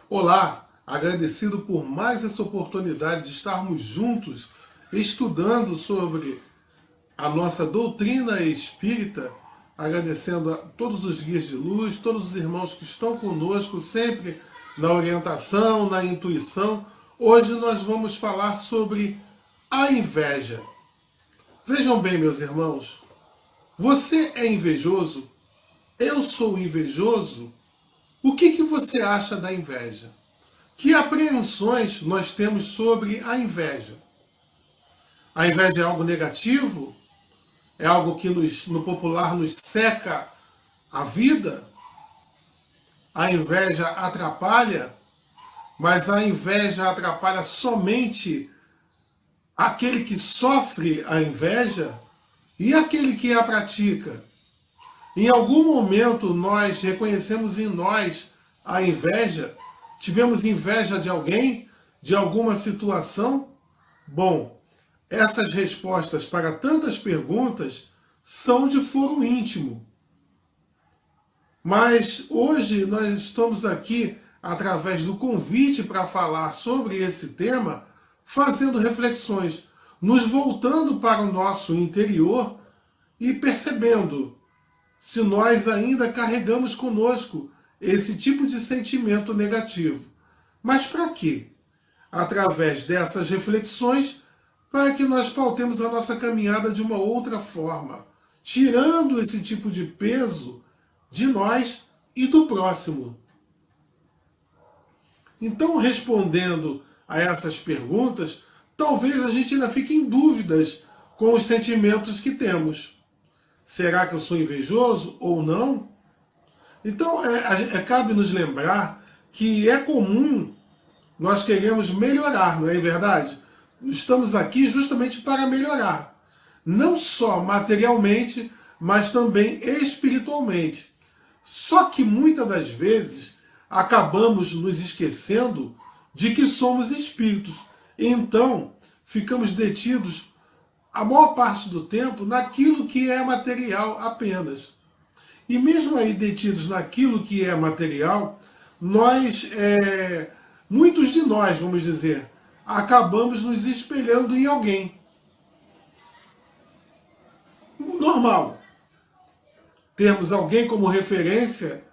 Olá, agradecido por mais essa oportunidade de estarmos juntos estudando sobre a nossa doutrina espírita, agradecendo a todos os guias de luz, todos os irmãos que estão conosco sempre na orientação, na intuição. Hoje nós vamos falar sobre a inveja. Vejam bem, meus irmãos, você é invejoso? Eu sou invejoso? O que você acha da inveja? Que apreensões nós temos sobre a inveja? A inveja é algo negativo? É algo que no popular nos seca a vida? A inveja atrapalha? Mas a inveja atrapalha somente aquele que sofre a inveja e aquele que a pratica. Em algum momento nós reconhecemos em nós a inveja? Tivemos inveja de alguém? De alguma situação? Bom, essas respostas para tantas perguntas são de foro íntimo. Mas hoje nós estamos aqui, através do convite para falar sobre esse tema, fazendo reflexões, nos voltando para o nosso interior e percebendo se nós ainda carregamos conosco esse tipo de sentimento negativo. Mas para quê? Através dessas reflexões, para que nós pautemos a nossa caminhada de uma outra forma, tirando esse tipo de peso de nós e do próximo. Então, respondendo a essas perguntas, talvez a gente ainda fique em dúvidas com os sentimentos que temos. Será que eu sou invejoso ou não? Então, cabe nos lembrar que é comum nós queremos melhorar, não é verdade? Estamos aqui justamente para melhorar. Não só materialmente, mas também espiritualmente. Só que muitas das vezes acabamos nos esquecendo de que somos espíritos. Então, ficamos detidos a maior parte do tempo naquilo que é material apenas. E mesmo aí detidos naquilo que é material, muitos de nós, vamos dizer, acabamos nos espelhando em alguém. Normal. Termos alguém como referência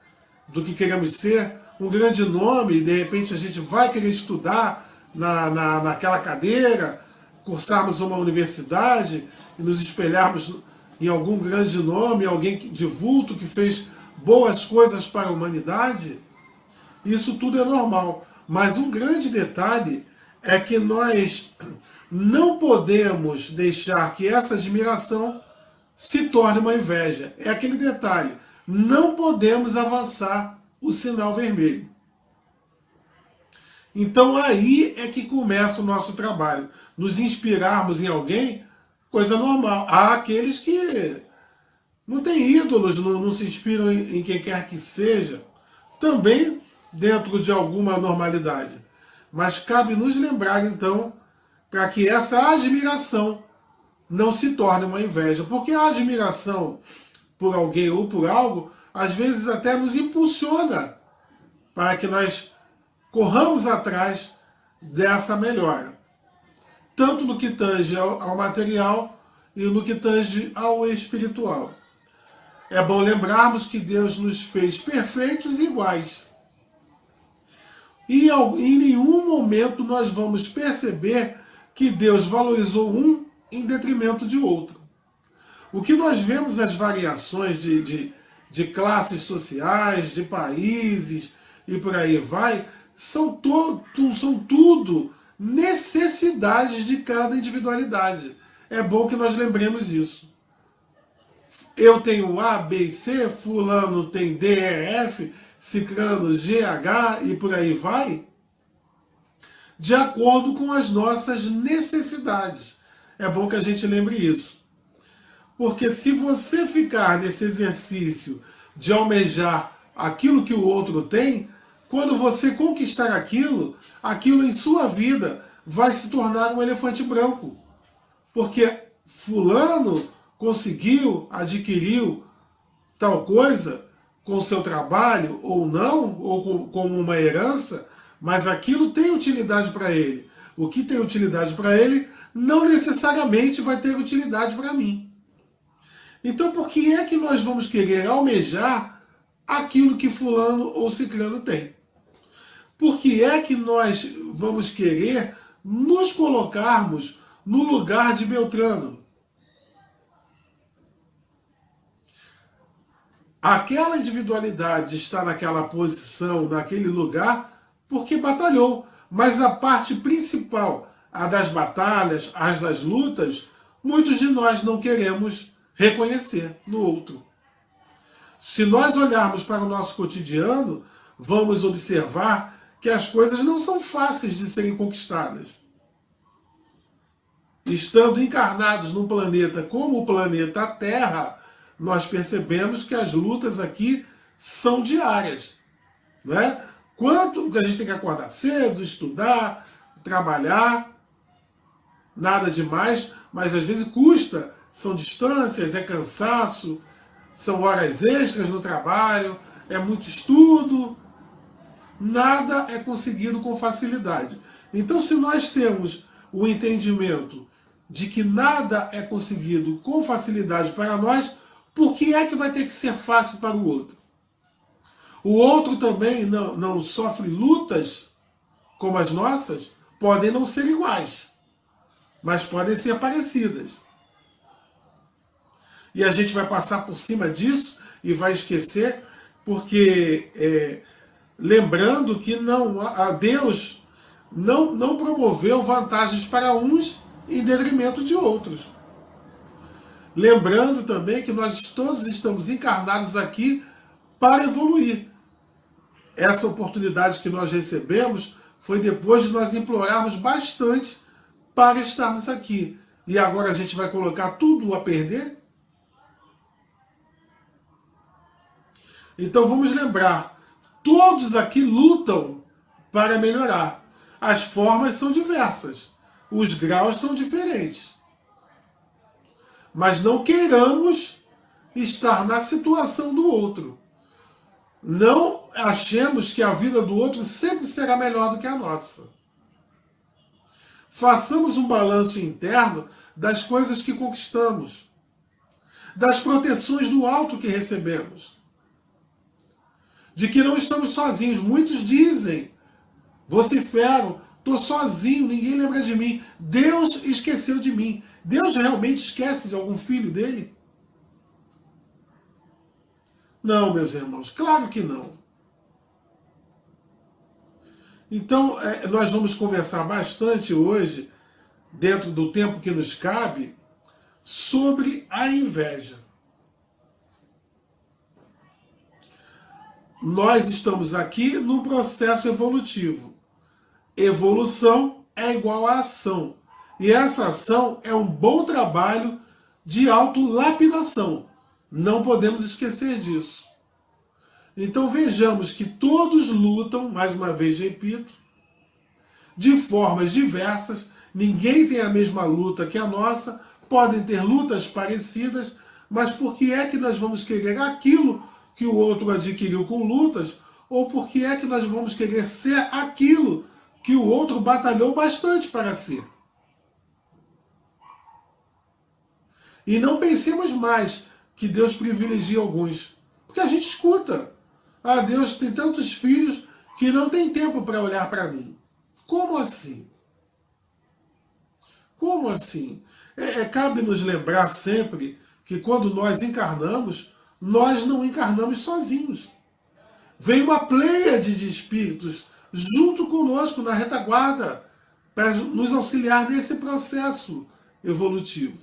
do que queremos ser, um grande nome, e de repente a gente vai querer estudar naquela cadeira, cursarmos uma universidade e nos espelharmos em algum grande nome, alguém de vulto que fez boas coisas para a humanidade. Isso tudo é normal. Mas um grande detalhe é que nós não podemos deixar que essa admiração se torne uma inveja. É aquele detalhe. Não podemos avançar o sinal vermelho. Então aí é que começa o nosso trabalho. Nos inspirarmos em alguém, coisa normal. Há aqueles que não têm ídolos, não se inspiram em quem quer que seja. Também dentro de alguma normalidade. Mas cabe nos lembrar, então, para que essa admiração não se torne uma inveja. Porque a admiração por alguém ou por algo, às vezes até nos impulsiona para que nós corramos atrás dessa melhora. Tanto no que tange ao material e no que tange ao espiritual. É bom lembrarmos que Deus nos fez perfeitos e iguais. E em nenhum momento nós vamos perceber que Deus valorizou um em detrimento de outro. O que nós vemos as variações de classes sociais, de países e por aí vai, são tudo necessidades de cada individualidade. É bom que nós lembremos isso. Eu tenho A, B e C, fulano tem D, E, F, ciclano G, H e por aí vai, de acordo com as nossas necessidades. É bom que a gente lembre isso. Porque se você ficar nesse exercício de almejar aquilo que o outro tem, quando você conquistar aquilo em sua vida vai se tornar um elefante branco. Porque fulano conseguiu, adquiriu tal coisa com o seu trabalho ou não, ou como uma herança, mas aquilo tem utilidade para ele. O que tem utilidade para ele não necessariamente vai ter utilidade para mim. Então, por que é que nós vamos querer almejar aquilo que fulano ou ciclano tem? Por que é que nós vamos querer nos colocarmos no lugar de Beltrano? Aquela individualidade está naquela posição, naquele lugar, porque batalhou. Mas a parte principal, a das batalhas, as das lutas, muitos de nós não queremos reconhecer no outro. Se nós olharmos para o nosso cotidiano, vamos observar que as coisas não são fáceis de serem conquistadas. Estando encarnados num planeta como o planeta Terra, nós percebemos que as lutas aqui são diárias. Né? Quanto a gente tem que acordar cedo, estudar, trabalhar, nada demais, mas às vezes custa. São distâncias, é cansaço, são horas extras no trabalho, é muito estudo. Nada é conseguido com facilidade. Então, se nós temos o entendimento de que nada é conseguido com facilidade para nós, por que é que vai ter que ser fácil para o outro? O outro também não sofre lutas como as nossas? Podem não ser iguais, mas podem ser parecidas. E a gente vai passar por cima disso e vai esquecer, porque lembrando que Deus não promoveu vantagens para uns em detrimento de outros. Lembrando também que nós todos estamos encarnados aqui para evoluir. Essa oportunidade que nós recebemos foi depois de nós implorarmos bastante para estarmos aqui. E agora a gente vai colocar tudo a perder? Então vamos lembrar, todos aqui lutam para melhorar. As formas são diversas, os graus são diferentes. Mas não queiramos estar na situação do outro. Não achemos que a vida do outro sempre será melhor do que a nossa. Façamos um balanço interno das coisas que conquistamos, das proteções do alto que recebemos, de que não estamos sozinhos. Muitos dizem, vociferam, estou sozinho, ninguém lembra de mim. Deus esqueceu de mim. Deus realmente esquece de algum filho dele? Não, meus irmãos, claro que não. Então, nós vamos conversar bastante hoje, dentro do tempo que nos cabe, sobre a inveja. Nós estamos aqui num processo evolutivo. Evolução é igual a ação. E essa ação é um bom trabalho de autolapidação. Não podemos esquecer disso. Então vejamos que todos lutam, mais uma vez repito, de formas diversas. Ninguém tem a mesma luta que a nossa. Podem ter lutas parecidas, mas por que é que nós vamos querer aquilo que o outro adquiriu com lutas? Ou por que é que nós vamos querer ser aquilo que o outro batalhou bastante para ser? E não pensemos mais que Deus privilegia alguns. Porque a gente escuta. Ah, Deus tem tantos filhos que não tem tempo para olhar para mim. Como assim? Como assim? Cabe nos lembrar sempre que quando nós encarnamos, nós não encarnamos sozinhos. Vem uma pleiade de espíritos junto conosco na retaguarda para nos auxiliar nesse processo evolutivo.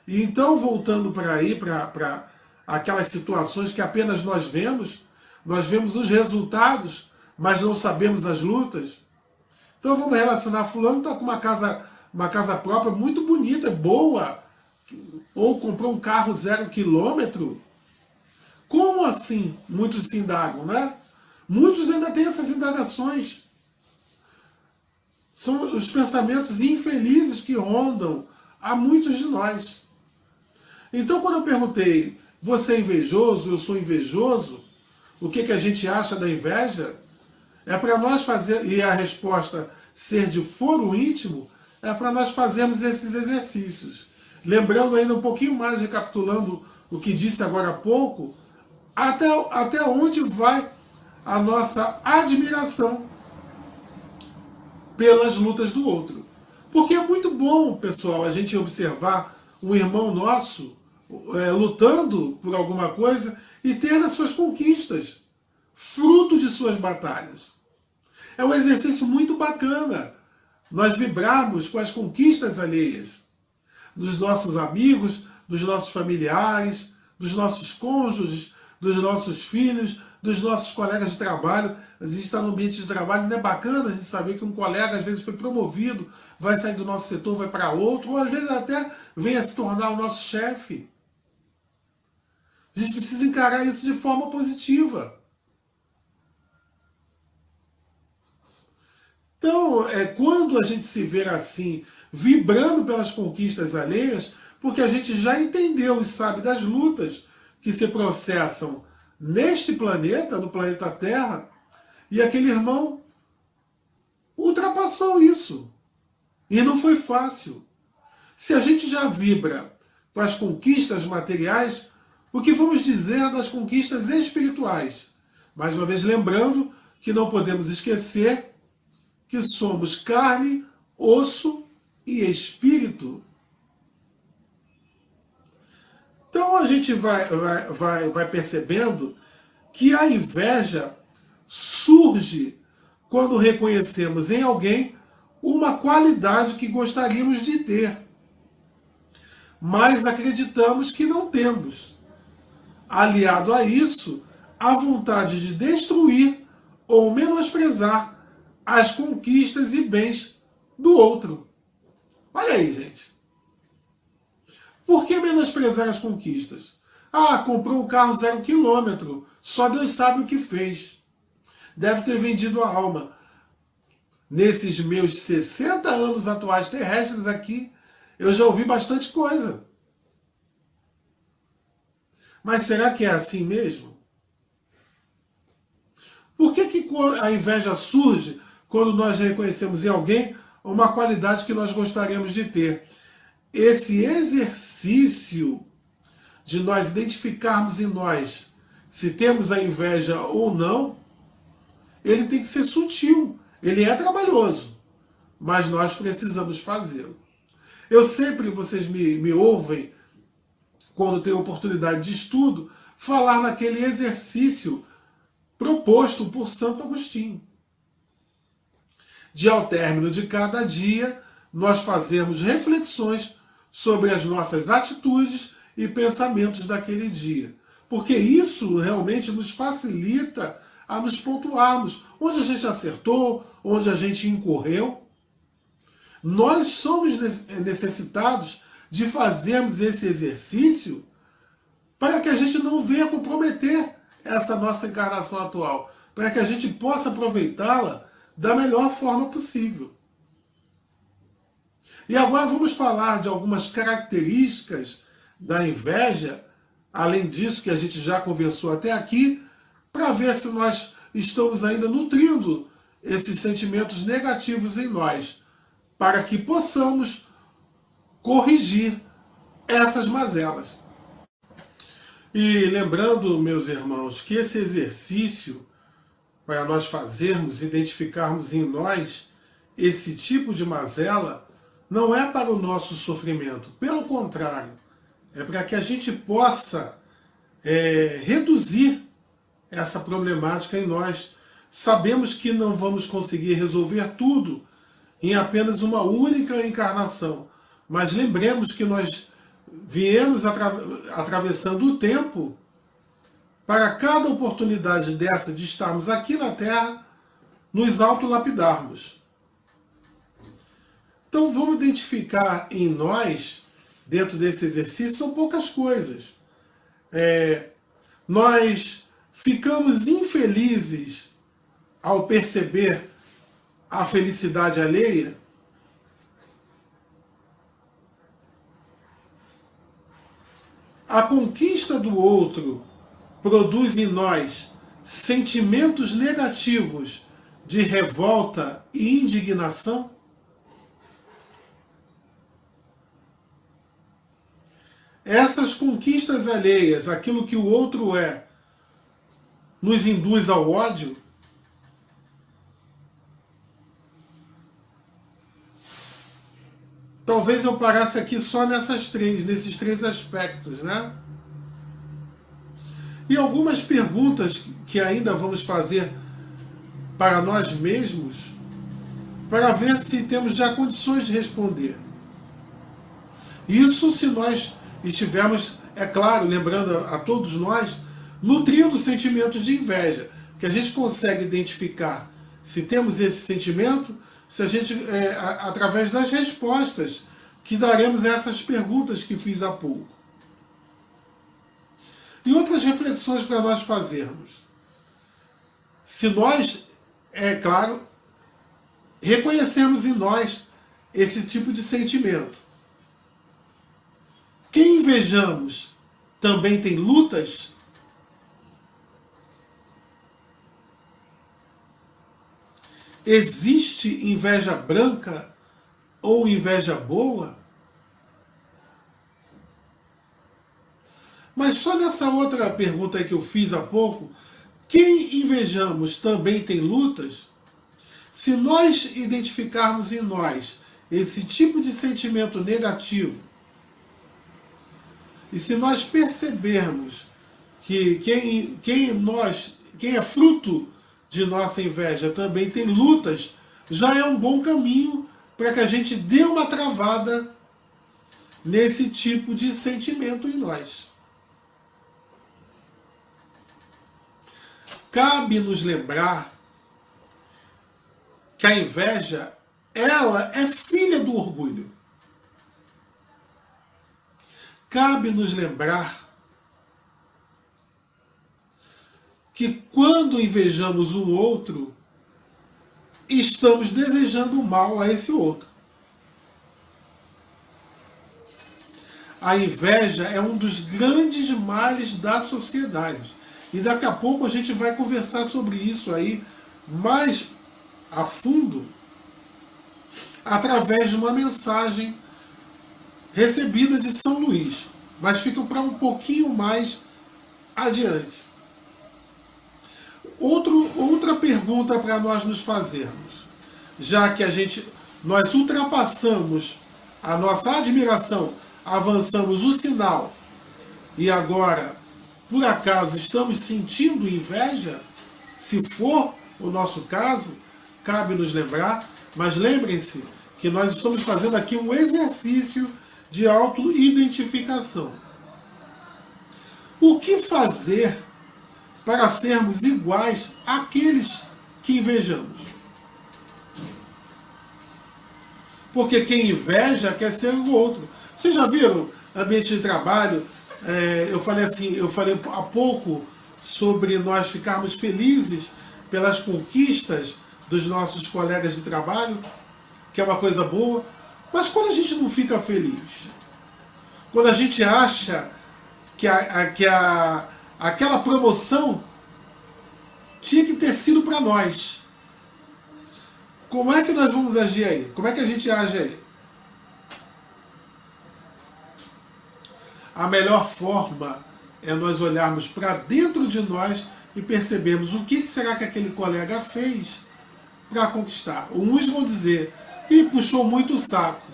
E então, voltando para aí, para aquelas situações que apenas nós vemos os resultados, mas não sabemos as lutas. Então vamos relacionar, fulano está com uma casa própria muito bonita, boa, ou comprou um carro 0 quilômetro. Como assim? Muitos se indagam, né? Muitos ainda têm essas indagações. São os pensamentos infelizes que rondam a muitos de nós. Então, quando eu perguntei, você é invejoso, eu sou invejoso, o que a gente acha da inveja? É para nós fazer, e a resposta ser de foro íntimo, é para nós fazermos esses exercícios. Lembrando ainda um pouquinho mais, recapitulando o que disse agora há pouco, até onde vai a nossa admiração pelas lutas do outro. Porque é muito bom, pessoal, a gente observar um irmão nosso lutando por alguma coisa e ter as suas conquistas, fruto de suas batalhas. É um exercício muito bacana nós vibrarmos com as conquistas alheias dos nossos amigos, dos nossos familiares, dos nossos cônjuges, dos nossos filhos, dos nossos colegas de trabalho. A gente está no ambiente de trabalho, não é bacana a gente saber que um colega às vezes foi promovido, vai sair do nosso setor, vai para outro, ou às vezes até vem a se tornar o nosso chefe. A gente precisa encarar isso de forma positiva. Então, quando a gente se vê assim, vibrando pelas conquistas alheias, porque a gente já entendeu e sabe das lutas que se processam neste planeta, no planeta Terra, e aquele irmão ultrapassou isso. E não foi fácil. Se a gente já vibra com as conquistas materiais, o que vamos dizer das conquistas espirituais? Mais uma vez lembrando que não podemos esquecer que somos carne, osso e espírito. Então a gente vai percebendo que a inveja surge quando reconhecemos em alguém uma qualidade que gostaríamos de ter, mas acreditamos que não temos. Aliado a isso, a vontade de destruir ou menosprezar as conquistas e bens do outro. Olha aí, gente. Por que menosprezar as conquistas? Ah, comprou um carro 0 quilômetro. Só Deus sabe o que fez. Deve ter vendido a alma. Nesses meus 60 anos atuais terrestres aqui, eu já ouvi bastante coisa. Mas será que é assim mesmo? Por que a inveja surge quando nós reconhecemos em alguém uma qualidade que nós gostaríamos de ter? Esse exercício de nós identificarmos em nós se temos a inveja ou não, ele tem que ser sutil, ele é trabalhoso, mas nós precisamos fazê-lo. Eu sempre, vocês me ouvem, quando tem oportunidade de estudo, falar naquele exercício proposto por Santo Agostinho. De ao término de cada dia, nós fazemos reflexões sobre as nossas atitudes e pensamentos daquele dia. Porque isso realmente nos facilita a nos pontuarmos onde a gente acertou, onde a gente incorreu. Nós somos necessitados de fazermos esse exercício para que a gente não venha comprometer essa nossa encarnação atual, para que a gente possa aproveitá-la da melhor forma possível. E agora vamos falar de algumas características da inveja, além disso que a gente já conversou até aqui, para ver se nós estamos ainda nutrindo esses sentimentos negativos em nós, para que possamos corrigir essas mazelas. E lembrando, meus irmãos, que esse exercício, para nós fazermos, identificarmos em nós esse tipo de mazela, não é para o nosso sofrimento. Pelo contrário, é para que a gente possa reduzir essa problemática em nós. Sabemos que não vamos conseguir resolver tudo em apenas uma única encarnação, mas lembremos que nós viemos atravessando o tempo para cada oportunidade dessa de estarmos aqui na Terra, nos autolapidarmos. Então vamos identificar em nós, dentro desse exercício, são poucas coisas. Nós ficamos infelizes ao perceber a felicidade alheia. A conquista do outro produz em nós sentimentos negativos de revolta e indignação? Essas conquistas alheias, aquilo que o outro é, nos induz ao ódio? Talvez eu parasse aqui só nesses três aspectos, né? E algumas perguntas que ainda vamos fazer para nós mesmos, para ver se temos já condições de responder. Isso se nós estivermos, é claro, lembrando a todos nós, nutrindo sentimentos de inveja, que a gente consegue identificar se temos esse sentimento, se a gente, através das respostas que daremos a essas perguntas que fiz há pouco. E outras reflexões para nós fazermos. Se nós, é claro, reconhecermos em nós esse tipo de sentimento. Quem invejamos também tem lutas? Existe inveja branca ou inveja boa? Mas só nessa outra pergunta aí que eu fiz há pouco, quem invejamos também tem lutas? Se nós identificarmos em nós esse tipo de sentimento negativo, e se nós percebermos que quem é fruto de nossa inveja também tem lutas, já é um bom caminho para que a gente dê uma travada nesse tipo de sentimento em nós. Cabe nos lembrar que a inveja, ela é filha do orgulho. Cabe nos lembrar que quando invejamos um outro, estamos desejando o mal a esse outro. A inveja é um dos grandes males da sociedade. E daqui a pouco a gente vai conversar sobre isso aí mais a fundo, através de uma mensagem recebida de São Luís. Mas fica para um pouquinho mais adiante. Outra pergunta para nós nos fazermos. Já que nós ultrapassamos a nossa admiração, avançamos o sinal e agora, por acaso, estamos sentindo inveja, se for o nosso caso, cabe nos lembrar, mas lembrem-se que nós estamos fazendo aqui um exercício de auto-identificação. O que fazer para sermos iguais àqueles que invejamos? Porque quem inveja quer ser o outro. Vocês já viram ambiente de trabalho? Eu falei há pouco sobre nós ficarmos felizes pelas conquistas dos nossos colegas de trabalho, que é uma coisa boa. Mas quando a gente não fica feliz, quando a gente acha que aquela promoção tinha que ter sido para nós, como é que nós vamos agir aí? Como é que a gente age aí? A melhor forma é nós olharmos para dentro de nós e percebermos o que será que aquele colega fez para conquistar. Uns vão dizer, puxou muito o saco.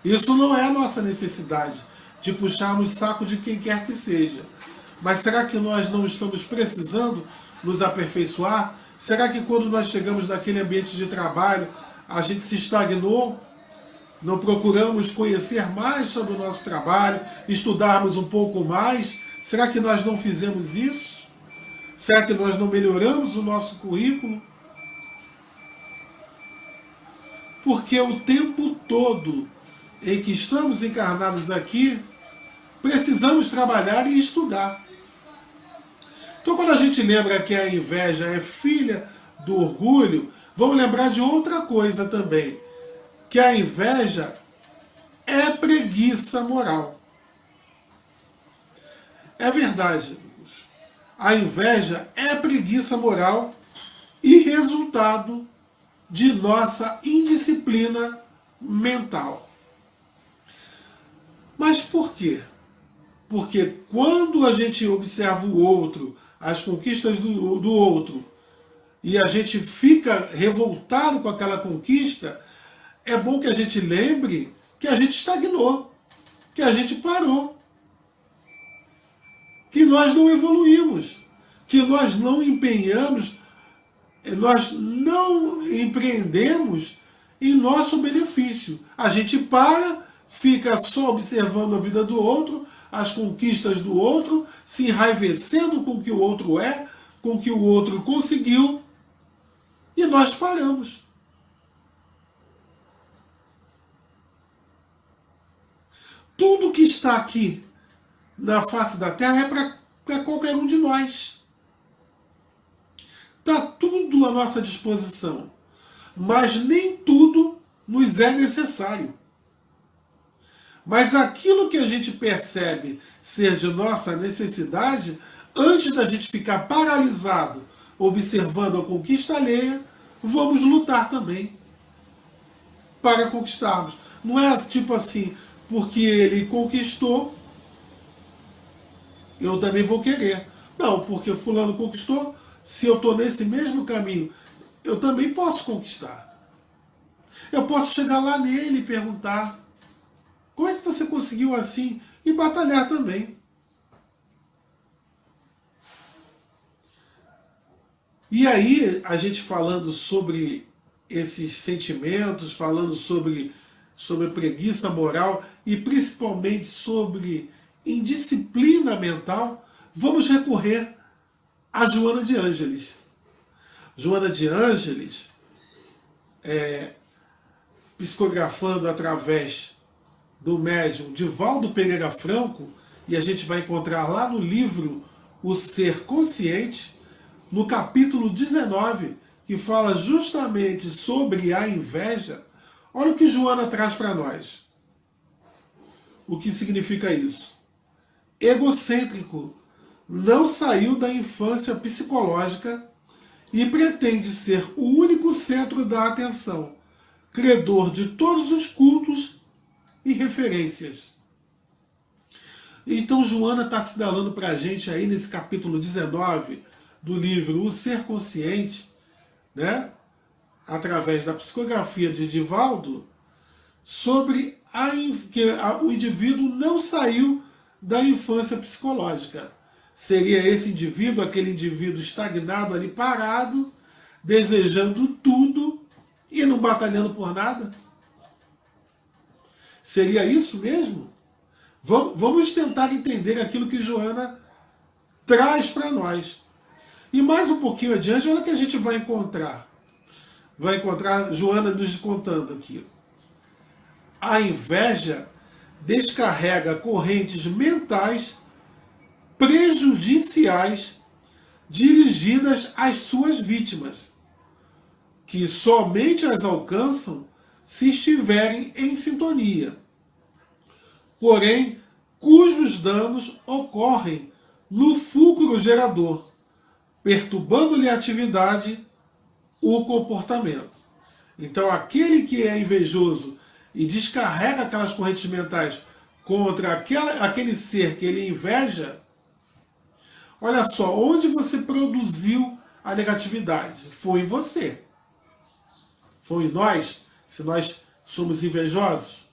Isso não é a nossa necessidade, de puxarmos o saco de quem quer que seja. Mas será que nós não estamos precisando nos aperfeiçoar? Será que quando nós chegamos naquele ambiente de trabalho, a gente se estagnou? Não procuramos conhecer mais sobre o nosso trabalho, estudarmos um pouco mais? Será que nós não fizemos isso? Será que nós não melhoramos o nosso currículo? Porque o tempo todo em que estamos encarnados aqui, precisamos trabalhar e estudar. Então, quando a gente lembra que a inveja é filha do orgulho, vamos lembrar de outra coisa também, que a inveja é preguiça moral. É verdade. A inveja é preguiça moral e resultado de nossa indisciplina mental. Mas por quê? Porque quando a gente observa o outro, as conquistas do outro, e a gente fica revoltado com aquela conquista, é bom que a gente lembre que a gente estagnou, que a gente parou, que nós não evoluímos, que nós não empenhamos, nós não empreendemos em nosso benefício. A gente para, fica só observando a vida do outro, as conquistas do outro, se enraivecendo com o que o outro é, com o que o outro conseguiu, e nós paramos. Tudo que está aqui na face da Terra é para qualquer um de nós. Está tudo à nossa disposição. Mas nem tudo nos é necessário. Mas aquilo que a gente percebe ser de nossa necessidade, antes da gente ficar paralisado observando a conquista alheia, vamos lutar também para conquistarmos. Não é tipo assim, porque ele conquistou, eu também vou querer. Não, porque fulano conquistou, se eu estou nesse mesmo caminho, eu também posso conquistar. Eu posso chegar lá nele e perguntar: como é que você conseguiu assim? E batalhar também. E aí, a gente falando sobre esses sentimentos, falando sobre preguiça moral e principalmente sobre indisciplina mental, vamos recorrer a Joana de Ângeles. Joana de Ângeles, psicografando através do médium Divaldo Pereira Franco, e a gente vai encontrar lá no livro O Ser Consciente, no capítulo 19, que fala justamente sobre a inveja. Olha o que Joana traz para nós. O que significa isso? Egocêntrico, não saiu da infância psicológica e pretende ser o único centro da atenção, credor de todos os cultos e referências. Então Joana está assinalando para a gente aí nesse capítulo 19 do livro O Ser Consciente, né, através da psicografia de Divaldo, sobre que o indivíduo não saiu da infância psicológica. Seria esse indivíduo, aquele indivíduo estagnado ali, parado, desejando tudo e não batalhando por nada? Seria isso mesmo? Vamos tentar entender aquilo que Joana traz para nós. E mais um pouquinho adiante, olha o que a gente vai encontrar. Vai encontrar Joana nos contando aqui. A inveja descarrega correntes mentais prejudiciais dirigidas às suas vítimas, que somente as alcançam se estiverem em sintonia, porém cujos danos ocorrem no fulcro gerador, perturbando-lhe a atividade, o comportamento. Então aquele que é invejoso e descarrega aquelas correntes mentais contra aquele ser que ele inveja, olha só, onde você produziu a negatividade? Foi em você. Foi em nós, se nós somos invejosos.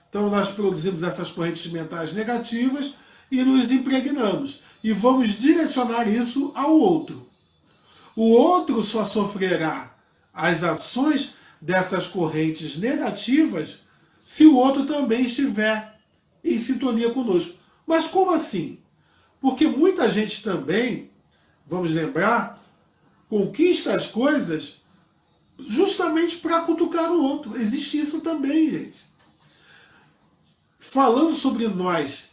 Então nós produzimos essas correntes mentais negativas e nos impregnamos. E vamos direcionar isso ao outro. O outro só sofrerá as ações dessas correntes negativas se o outro também estiver em sintonia conosco. Mas como assim? Porque muita gente também, vamos lembrar, conquista as coisas justamente para cutucar o outro. Existe isso também, gente. Falando sobre nós,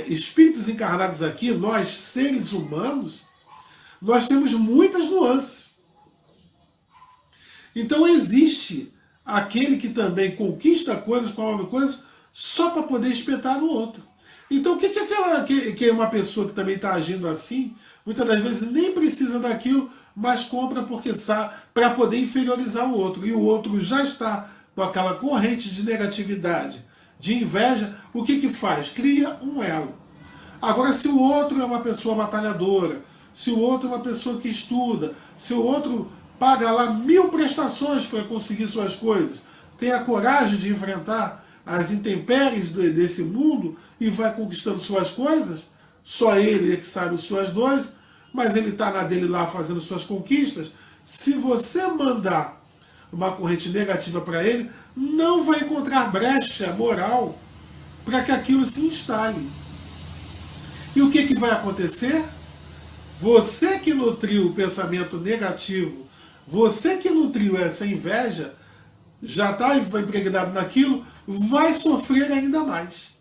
espíritos encarnados aqui, nós seres humanos, nós temos muitas nuances. Então existe aquele que também conquista coisas, promove coisas, só para poder espetar no outro. Então, o que, que, aquela, que uma pessoa que também está agindo assim, muitas das vezes nem precisa daquilo, mas compra porque sabe, para poder inferiorizar o outro. E o outro já está com aquela corrente de negatividade, de inveja, o que, que faz? Cria um elo. Agora, se o outro é uma pessoa batalhadora, se o outro é uma pessoa que estuda, se o outro paga lá 1000 prestações para conseguir suas coisas, tem a coragem de enfrentar as intempéries desse mundo e vai conquistando suas coisas, só ele é que sabe as suas dores, mas ele está na dele lá fazendo suas conquistas. Se você mandar uma corrente negativa para ele, não vai encontrar brecha moral para que aquilo se instale. E o que, que vai acontecer? Você que nutriu o pensamento negativo, você que nutriu essa inveja, já está impregnado naquilo, vai sofrer ainda mais.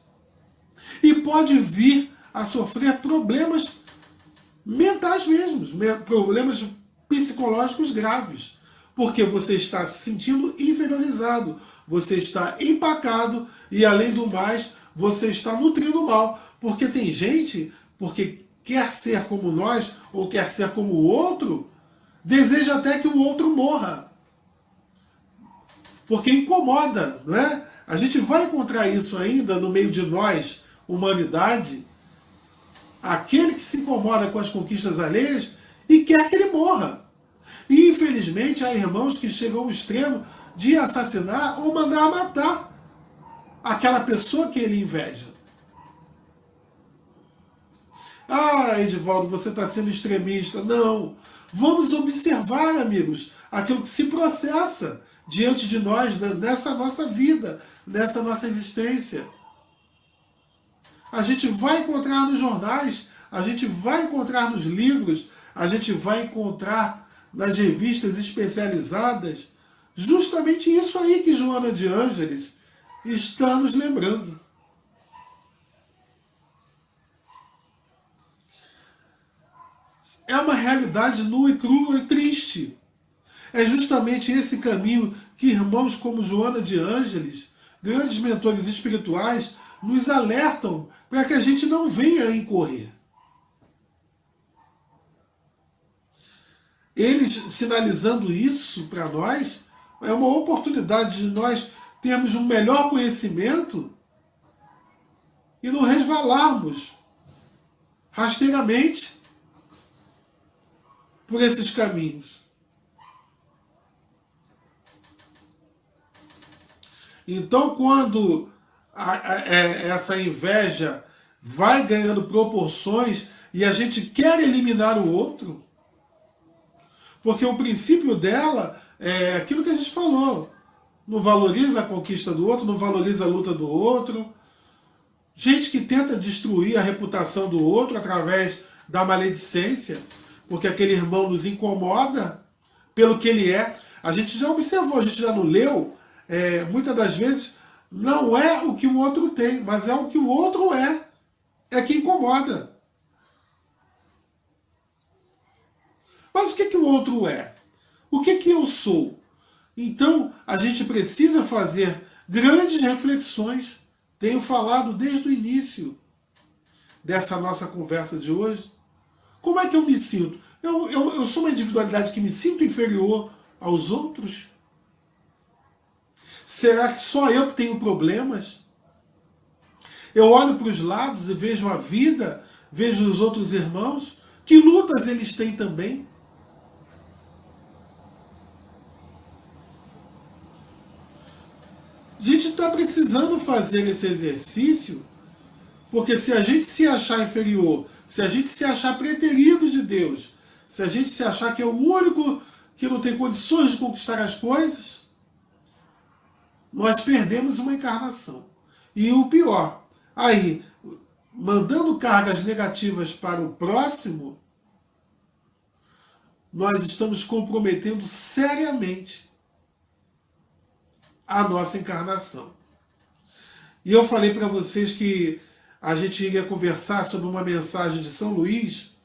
E pode vir a sofrer problemas mentais mesmos, problemas psicológicos graves. Porque você está se sentindo inferiorizado, você está empacado e, além do mais, você está nutrindo mal. Porque tem gente, porque quer ser como nós ou quer ser como o outro, deseja até que o outro morra. Porque incomoda, não é? A gente vai encontrar isso ainda no meio de nós, humanidade, aquele que se incomoda com as conquistas alheias e quer que ele morra. E infelizmente há irmãos que chegam ao extremo de assassinar ou mandar matar aquela pessoa que ele inveja. Ah, Edivaldo, você está sendo extremista. Não. Vamos observar, amigos, aquilo que se processa diante de nós, nessa nossa vida, nessa nossa existência. A gente vai encontrar nos jornais, a gente vai encontrar nos livros, a gente vai encontrar nas revistas especializadas justamente isso aí que Joana de Ângeles está nos lembrando. É uma realidade nua e crua e triste. É justamente esse caminho que irmãos como Joana de Ângeles, grandes mentores espirituais, nos alertam para que a gente não venha a incorrer. Eles sinalizando isso para nós é uma oportunidade de nós termos um melhor conhecimento e não resvalarmos rasteiramente por esses caminhos. Então, quando essa inveja vai ganhando proporções e a gente quer eliminar o outro, porque o princípio dela é aquilo que a gente falou. Não valoriza a conquista do outro, não valoriza a luta do outro. Gente que tenta destruir a reputação do outro através da maledicência, porque aquele irmão nos incomoda pelo que ele é. A gente já observou, a gente já não leu, muitas das vezes não é o que o outro tem, mas é o que o outro é que incomoda. Mas o que, que o outro é? O que, que eu sou? Então, a gente precisa fazer grandes reflexões. Tenho falado desde o início dessa nossa conversa de hoje. Como é que eu me sinto? Eu sou uma individualidade que me sinto inferior aos outros? Será que só eu que tenho problemas? Eu olho para os lados e vejo a vida, vejo os outros irmãos, que lutas eles têm também. A gente está precisando fazer esse exercício, porque se a gente se achar inferior, se a gente se achar preterido de Deus, se a gente se achar que é o único que não tem condições de conquistar as coisas, nós perdemos uma encarnação. E o pior, aí, mandando cargas negativas para o próximo, nós estamos comprometendo seriamente a nossa encarnação. E eu falei para vocês que a gente iria conversar sobre uma mensagem de São Luís.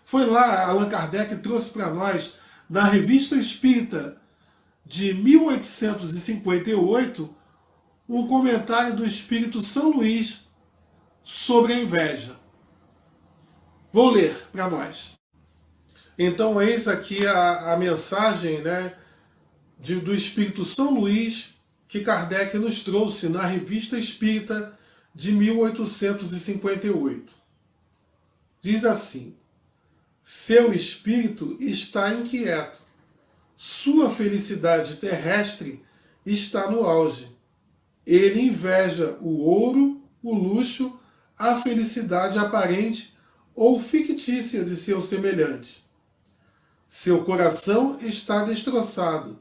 Foi lá, Allan Kardec trouxe para nós, na Revista Espírita de 1858, um comentário do Espírito São Luís sobre a inveja. Vou ler para nós. Então, eis aqui a mensagem, né, do Espírito São Luís, que Kardec nos trouxe na Revista Espírita de 1858. Diz assim: seu espírito está inquieto, sua felicidade terrestre está no auge. Ele inveja o ouro, o luxo, a felicidade aparente ou fictícia de seus semelhantes. Seu coração está destroçado,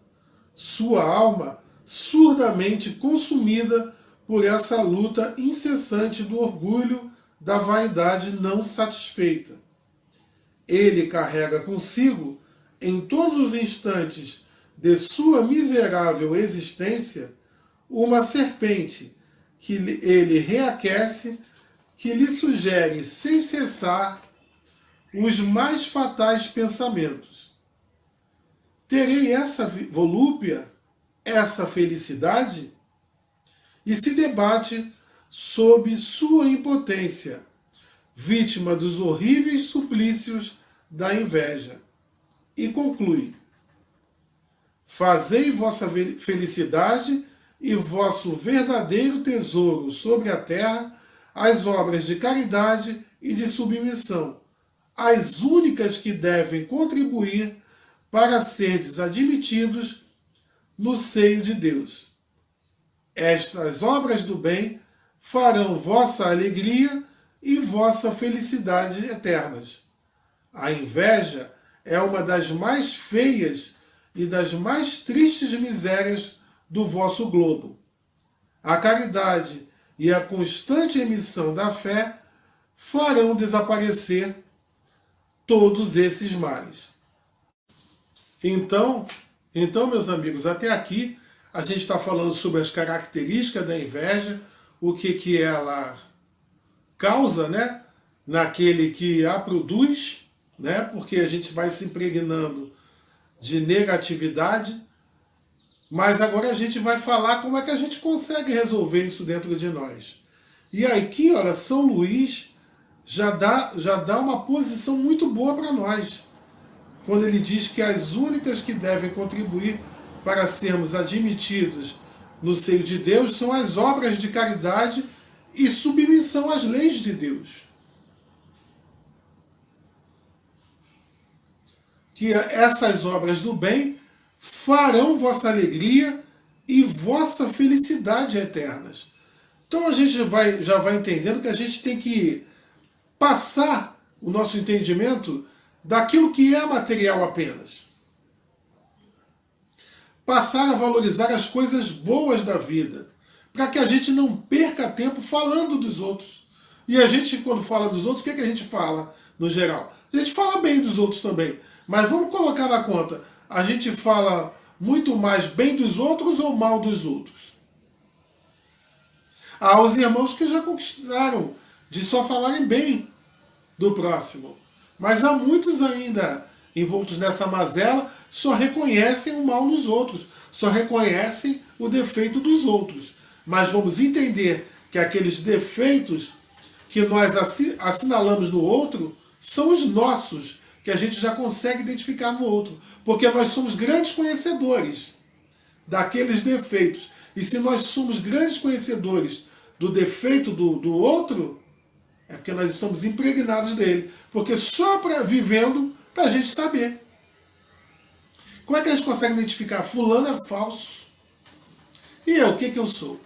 sua alma surdamente consumida por essa luta incessante do orgulho, da vaidade não satisfeita. Ele carrega consigo, em todos os instantes de sua miserável existência, uma serpente que ele reaquece, que lhe sugere sem cessar os mais fatais pensamentos. Terei essa volúpia, essa felicidade? E se debate sob sua impotência, vítima dos horríveis suplícios da inveja. E conclui: fazei vossa felicidade e vosso verdadeiro tesouro sobre a terra as obras de caridade e de submissão, as únicas que devem contribuir para serdes admitidos no seio de Deus. Estas obras do bem farão vossa alegria e vossa felicidade eternas. A inveja é uma das mais feias e das mais tristes misérias do vosso globo. A caridade e a constante emissão da fé farão desaparecer todos esses males. Então, meus amigos, até aqui a gente está falando sobre as características da inveja, o que ela causa, né, naquele que a produz, né, porque a gente vai se impregnando de negatividade, mas agora a gente vai falar como é que a gente consegue resolver isso dentro de nós. E aqui, olha, São Luís já dá uma posição muito boa para nós, quando ele diz que as únicas que devem contribuir para sermos admitidos no seio de Deus são as obras de caridade e submissão às leis de Deus. Que essas obras do bem farão vossa alegria e vossa felicidade eternas. Então a gente já vai entendendo que a gente tem que passar o nosso entendimento daquilo que é material apenas. Passar a valorizar as coisas boas da vida, para que a gente não perca tempo falando dos outros. E a gente, quando fala dos outros, o que é que a gente fala no geral? A gente fala bem dos outros também, mas vamos colocar na conta, a gente fala muito mais bem dos outros ou mal dos outros? Há os irmãos que já conquistaram de só falarem bem do próximo, mas há muitos ainda envoltos nessa mazela, só reconhecem o mal nos outros, só reconhecem o defeito dos outros. Mas vamos entender que aqueles defeitos que nós assinalamos no outro são os nossos, que a gente já consegue identificar no outro, porque nós somos grandes conhecedores daqueles defeitos. E se nós somos grandes conhecedores do defeito do outro, é porque nós estamos impregnados dele, porque só vivendo para a gente saber. Como é que a gente consegue identificar? Fulano é falso. E eu, o que eu sou?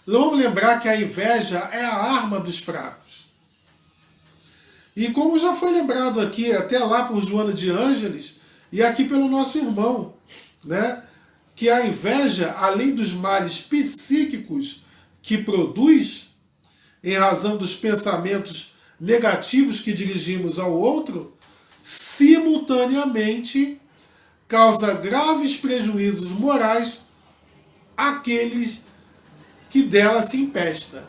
Vamos lembrar que a inveja é a arma dos fracos. E como já foi lembrado aqui, até lá por Joana de Ângeles, e aqui pelo nosso irmão, né, que a inveja, além dos males psíquicos que produz, em razão dos pensamentos negativos que dirigimos ao outro, simultaneamente causa graves prejuízos morais àqueles que dela se empesta.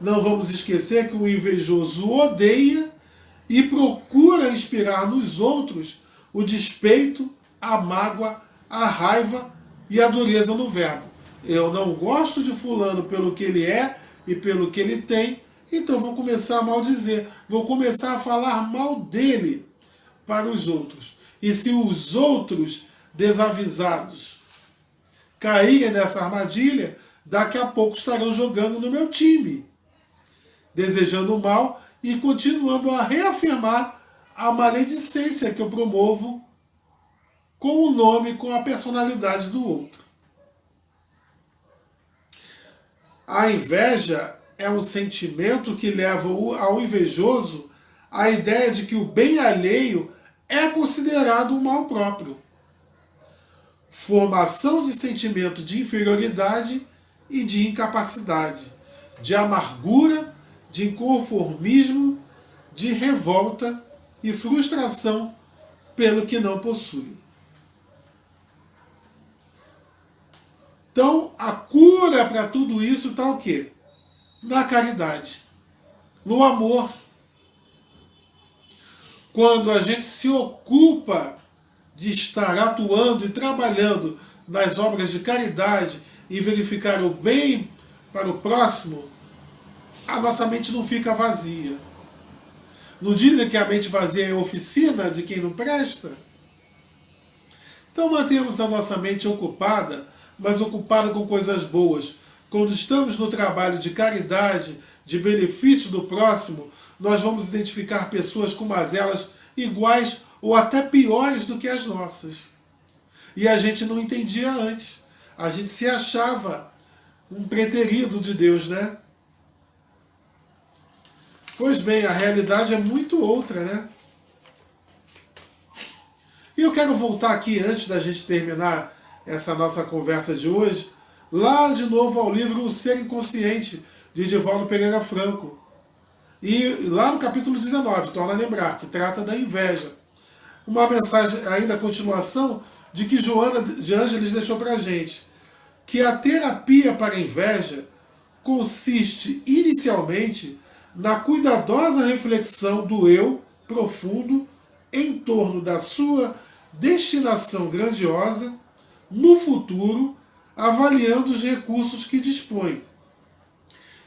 Não vamos esquecer que o invejoso odeia e procura inspirar nos outros o despeito, a mágoa, a raiva e a dureza no verbo. Eu não gosto de fulano pelo que ele é e pelo que ele tem, então vou começar a maldizer, vou começar a falar mal dele para os outros. E se os outros desavisados caírem nessa armadilha, daqui a pouco estarão jogando no meu time, desejando o mal e continuando a reafirmar a maledicência que eu promovo com o nome, com a personalidade do outro. A inveja é um sentimento que leva ao invejoso a ideia de que o bem alheio é considerado um mal próprio. Formação de sentimento de inferioridade e de incapacidade, de amargura, de inconformismo, de revolta e frustração pelo que não possui. Então, a cura para tudo isso está o quê? Na caridade, no amor. Quando a gente se ocupa de estar atuando e trabalhando nas obras de caridade e verificar o bem para o próximo, a nossa mente não fica vazia. Não dizem que a mente vazia é oficina de quem não presta? Então mantemos a nossa mente ocupada, mas ocupada com coisas boas. Quando estamos no trabalho de caridade, de benefício do próximo, nós vamos identificar pessoas com mazelas iguais ou até piores do que as nossas. E a gente não entendia antes. A gente se achava um preterido de Deus, né? Pois bem, a realidade é muito outra, né? E eu quero voltar aqui, antes da gente terminar essa nossa conversa de hoje, lá de novo ao livro O Ser Inconsciente, de Divaldo Pereira Franco. E lá no capítulo 19, torna a lembrar, que trata da inveja. Uma mensagem, ainda a continuação, de que Joana de Ângeles deixou para a gente. Que a terapia para a inveja consiste inicialmente na cuidadosa reflexão do eu profundo em torno da sua destinação grandiosa no futuro, avaliando os recursos que dispõe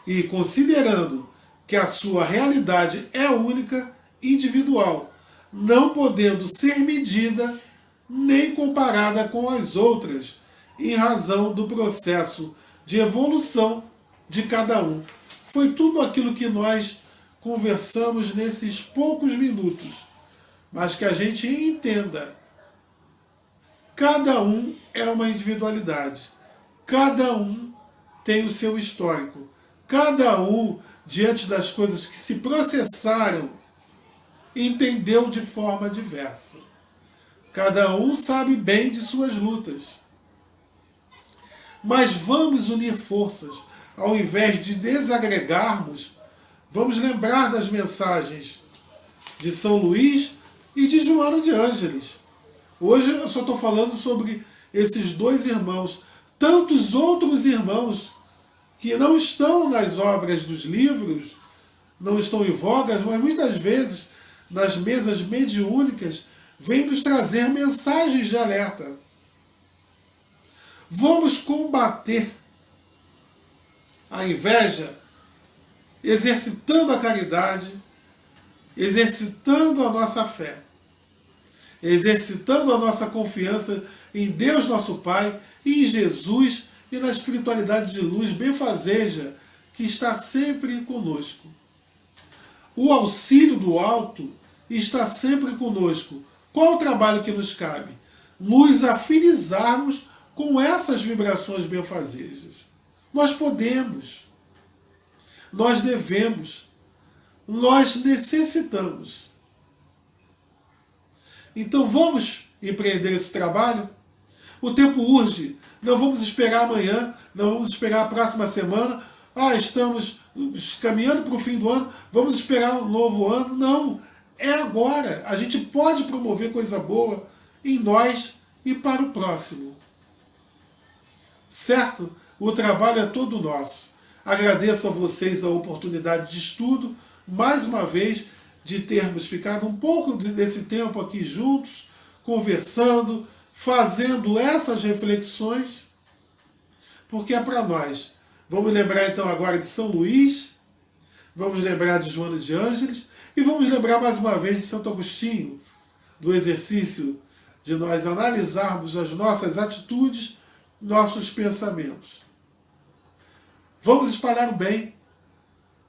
e considerando que a sua realidade é única, individual, não podendo ser medida nem comparada com as outras, em razão do processo de evolução de cada um. Foi tudo aquilo que nós conversamos nesses poucos minutos, mas que a gente entenda. Cada um é uma individualidade. Cada um tem o seu histórico. Cada um, diante das coisas que se processaram, entendeu de forma diversa. Cada um sabe bem de suas lutas. Mas vamos unir forças. Ao invés de desagregarmos, vamos lembrar das mensagens de São Luís e de Joana de Ângeles. Hoje eu só estou falando sobre esses dois irmãos. Tantos outros irmãos que não estão nas obras dos livros, não estão em vogas, mas muitas vezes nas mesas mediúnicas vêm nos trazer mensagens de alerta. Vamos combater a inveja exercitando a caridade, exercitando a nossa fé, exercitando a nossa confiança em Deus nosso Pai, em Jesus e na espiritualidade de luz benfazeja que está sempre conosco. O auxílio do alto está sempre conosco. Qual o trabalho que nos cabe? Nos afinizarmos com essas vibrações benfazejas. Nós podemos, nós devemos, nós necessitamos. Então vamos empreender esse trabalho? O tempo urge, não vamos esperar amanhã, não vamos esperar a próxima semana. Estamos caminhando para o fim do ano, vamos esperar um novo ano. Não, é agora. A gente pode promover coisa boa em nós e para o próximo. Certo? O trabalho é todo nosso. Agradeço a vocês a oportunidade de estudo, mais uma vez, de termos ficado um pouco desse tempo aqui juntos, conversando, fazendo essas reflexões, porque é para nós. Vamos lembrar então agora de São Luís, vamos lembrar de Joana de Ângeles e vamos lembrar mais uma vez de Santo Agostinho, do exercício de nós analisarmos as nossas atitudes, nossos pensamentos. Vamos espalhar o bem.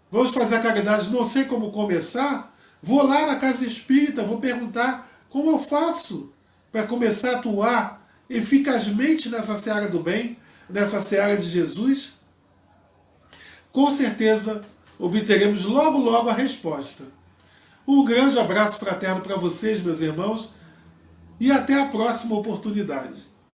Vamos fazer a caridade. Não sei como começar. Vou lá na casa espírita, vou perguntar como eu faço para começar a atuar eficazmente nessa seara do bem, nessa seara de Jesus. Com certeza obteremos logo, logo a resposta. Um grande abraço fraterno para vocês, meus irmãos, e até a próxima oportunidade.